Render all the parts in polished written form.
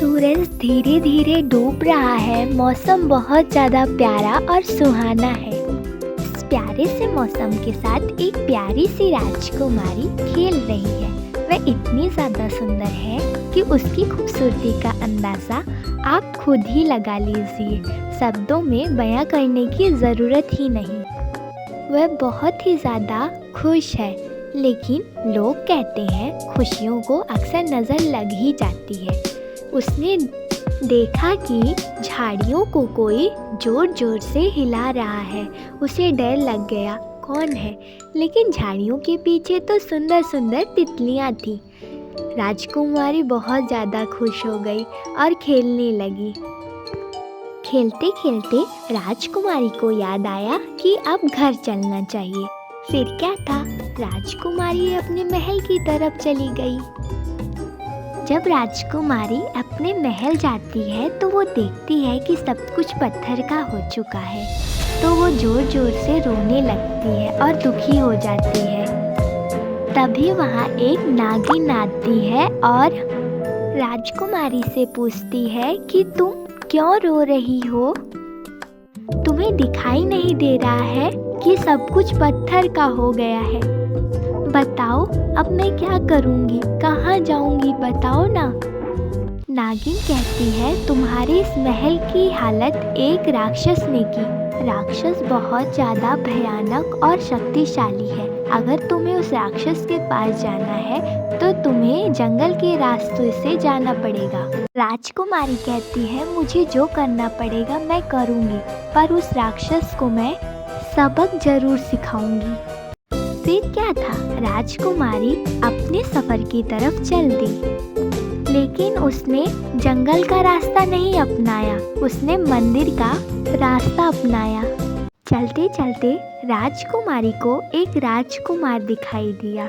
सूरज धीरे धीरे डूब रहा है। मौसम बहुत ज़्यादा प्यारा और सुहाना है। इस प्यारे से मौसम के साथ एक प्यारी सी राजकुमारी खेल रही है। वह इतनी ज़्यादा सुंदर है कि उसकी खूबसूरती का अंदाज़ा आप खुद ही लगा लीजिए। शब्दों में बयां करने की ज़रूरत ही नहीं। वह बहुत ही ज़्यादा खुश है, लेकिन लोग कहते हैं खुशियों को अक्सर नज़र लग ही जाती है। उसने देखा कि झाड़ियों को कोई ज़ोर ज़ोर से हिला रहा है। उसे डर लग गया, कौन है? लेकिन झाड़ियों के पीछे तो सुंदर सुंदर तितलियाँ थीं। राजकुमारी बहुत ज़्यादा खुश हो गई और खेलने लगी। खेलते खेलते राजकुमारी को याद आया कि अब घर चलना चाहिए। फिर क्या था, राजकुमारी अपने महल की तरफ चली गई। जब राजकुमारी अपने महल जाती है तो वो देखती है कि सब कुछ पत्थर का हो चुका है। तो वो ज़ोर ज़ोर से रोने लगती है और दुखी हो जाती है। तभी वहाँ एक नागिन आती है और राजकुमारी से पूछती है कि तुम क्यों रो रही हो? तुम्हें दिखाई नहीं दे रहा है कि सब कुछ पत्थर का हो गया है? बताओ अब मैं क्या करूँगी, कहाँ जाऊँगी, बताओ ना। नागिन कहती है तुम्हारे इस महल की हालत एक राक्षस ने की। राक्षस बहुत ज़्यादा भयानक और शक्तिशाली है। अगर तुम्हें उस राक्षस के पास जाना है तो तुम्हें जंगल के रास्ते से जाना पड़ेगा। राजकुमारी कहती है मुझे जो करना पड़ेगा मैं करूँगी, पर उस राक्षस को मैं सबक जरूर सिखाऊंगी। फिर क्या था, राजकुमारी अपने सफ़र की तरफ चल दी। लेकिन उसने जंगल का रास्ता नहीं अपनाया, उसने मंदिर का रास्ता अपनाया। चलते चलते राजकुमारी को एक राजकुमार दिखाई दिया।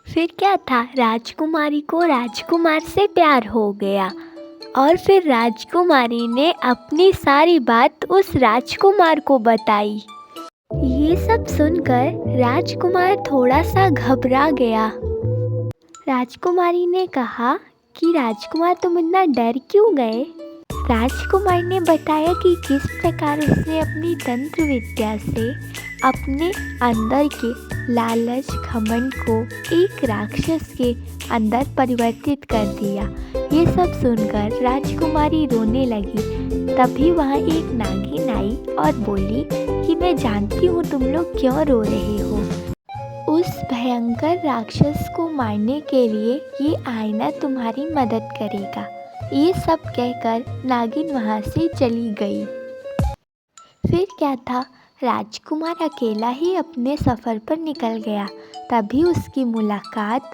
फिर क्या था, राजकुमारी को राजकुमार से प्यार हो गया और फिर राजकुमारी ने अपनी सारी बात उस राजकुमार को बताई। ये सब सुनकर राजकुमार थोड़ा सा घबरा गया। राजकुमारी ने कहा कि राजकुमार तुम इतना डर क्यों गए? राजकुमार ने बताया कि किस प्रकार उसने अपनी तंत्र विद्या से अपने अंदर के लालच घमंड को एक राक्षस के अंदर परिवर्तित कर दिया। ये सब सुनकर राजकुमारी रोने लगी। तभी वहाँ एक नागिन आई और बोली कि मैं जानती हूँ तुम लोग क्यों रो रहे हो। उस भयंकर राक्षस को मारने के लिए ये आईना तुम्हारी मदद करेगा। ये सब कहकर नागिन वहाँ से चली गई। फिर क्या था, राजकुमार अकेला ही अपने सफ़र पर निकल गया। तभी उसकी मुलाकात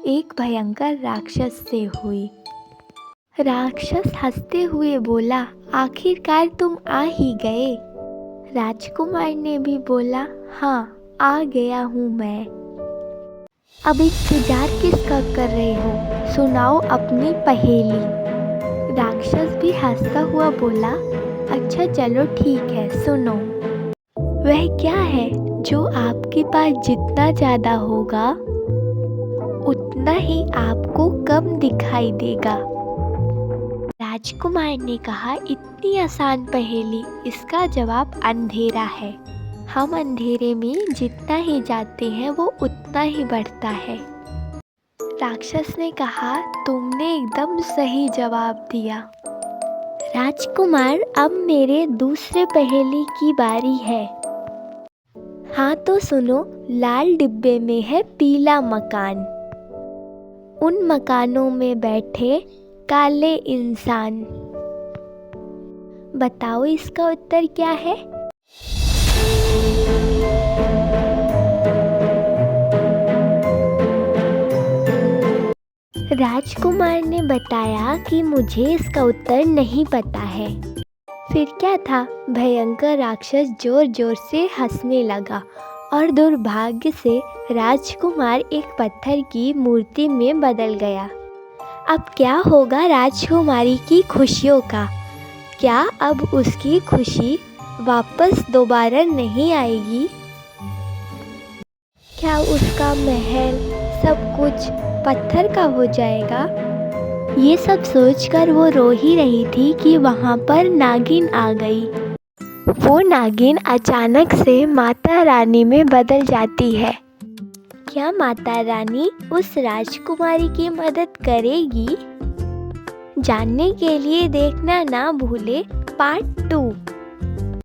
एक भयंकर राक्षस से हुई। राक्षस हंसते हुए बोला, आखिरकार तुम आ ही गए। राजकुमार ने भी बोला, हाँ आ गया हूँ मैं। अब इंतजार किसका कर रहे हो, सुनाओ अपनी पहेली। राक्षस भी हंसता हुआ बोला, अच्छा चलो ठीक है सुनो। वह क्या है जो आपके पास जितना ज़्यादा होगा उतना ही आपको कम दिखाई देगा। राजकुमार ने कहा, इतनी आसान पहेली, इसका जवाब अंधेरा है। हम अंधेरे में जितना ही जाते हैं वो उतना ही बढ़ता है। राक्षस ने कहा, तुमने एकदम सही जवाब दिया। राजकुमार अब मेरे दूसरे पहेली की बारी है। हाँ तो सुनो, लाल डिब्बे में है पीला मकान, उन मकानों में बैठे काले इंसान। बताओ इसका उत्तर क्या है? राजकुमार ने बताया कि मुझे इसका उत्तर नहीं पता है। फिर क्या था, भयंकर राक्षस जोर जोर से हंसने लगा और दुर्भाग्य से राजकुमार एक पत्थर की मूर्ति में बदल गया। अब क्या होगा राजकुमारी की खुशियों का? क्या अब उसकी खुशी वापस दोबारा नहीं आएगी? क्या उसका महल सब कुछ पत्थर का हो जाएगा? ये सब सोचकर वो रो ही रही थी कि वहाँ पर नागिन आ गई। वो नागिन अचानक से माता रानी में बदल जाती है। क्या माता रानी उस राजकुमारी की मदद करेगी? जानने के लिए देखना ना भूले पार्ट 2।